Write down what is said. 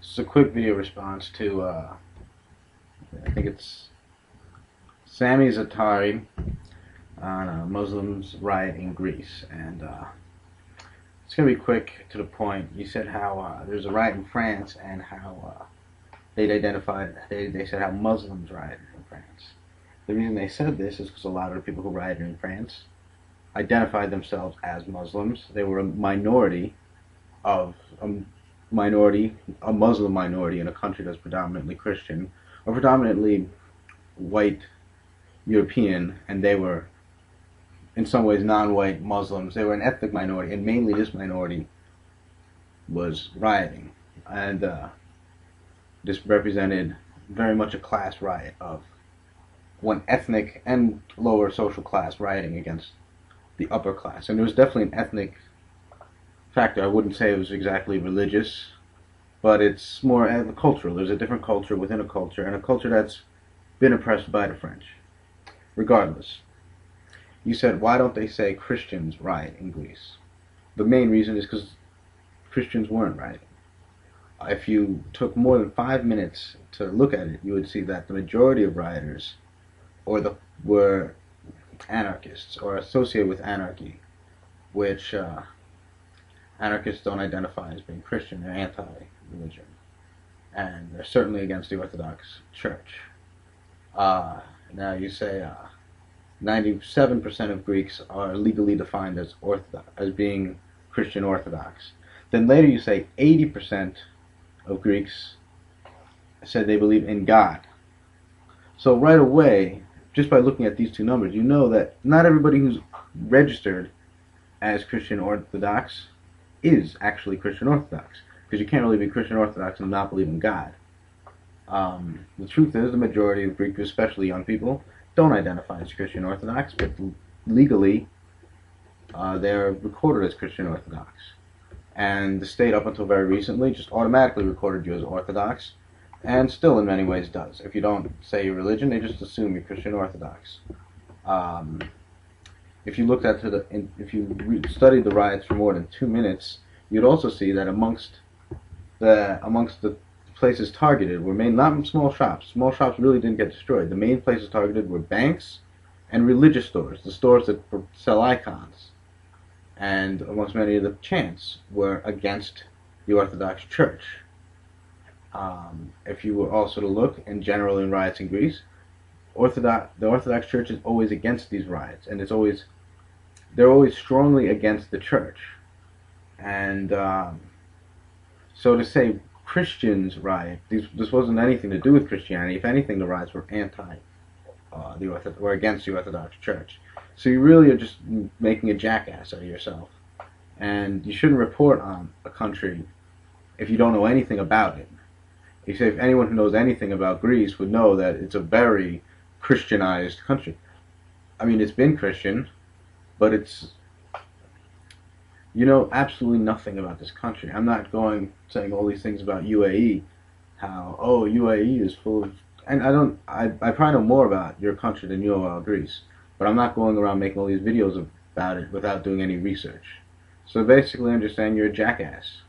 Just a quick video response to, I think it's Sammy's Atari on Muslims riot in Greece, and it's gonna be quick to the point. You said how there's a riot in France, and how they said how Muslims rioted in France. The reason they said this is because a lot of the people who rioted in France identified themselves as Muslims. They were a minority of a Muslim minority in a country that's predominantly Christian or predominantly white European, and they were in some ways non-white Muslims. They were an ethnic minority, and mainly this minority was rioting, and this represented very much a class riot of one ethnic and lower social class rioting against the upper class. And there was definitely an ethnic factor. I wouldn't say it was exactly religious, but it's more cultural. There's a different culture within a culture, and a culture that's been oppressed by the French. Regardless, you said, why don't they say Christians riot in Greece? The main reason is because Christians weren't rioting. If you took more than 5 minutes to look at it, you would see that the majority of rioters were anarchists or associated with anarchy, which anarchists don't identify as being Christian. They're anti-religion, and they're certainly against the Orthodox Church. Now you say 97% of Greeks are legally defined as being Christian Orthodox. Then later you say 80% of Greeks said they believe in God. So right away, just by looking at these two numbers, you know that not everybody who's registered as Christian Orthodox is actually Christian Orthodox, because you can't really be Christian Orthodox and not believe in God. The truth is, the majority of Greeks, especially young people, don't identify as Christian Orthodox, but legally they're recorded as Christian Orthodox. And the state, up until very recently, just automatically recorded you as Orthodox, and still in many ways does. If you don't say your religion, they just assume you're Christian Orthodox. If you looked at studied the riots for more than 2 minutes, you'd also see that amongst the places targeted were not small shops. Small shops really didn't get destroyed. The main places targeted were banks and religious stores, the stores that sell icons. And amongst many of the chants were against the Orthodox Church. If you were also to look in general in riots in Greece, the Orthodox Church is always against these riots, and they're always strongly against the Church. And so to say Christians riot, this wasn't anything to do with Christianity. If anything, the riots were were against the Orthodox Church. So you really are just making a jackass out of yourself, and you shouldn't report on a country if you don't know anything about it. You say if anyone who knows anything about Greece would know that it's a very Christianized country. I mean, it's been Christian, but you know absolutely nothing about this country. I'm not saying all these things about UAE, how UAE is full of, and I probably know more about your country than you know about Greece, but I'm not going around making all these videos about it without doing any research. So basically I'm just saying you're a jackass.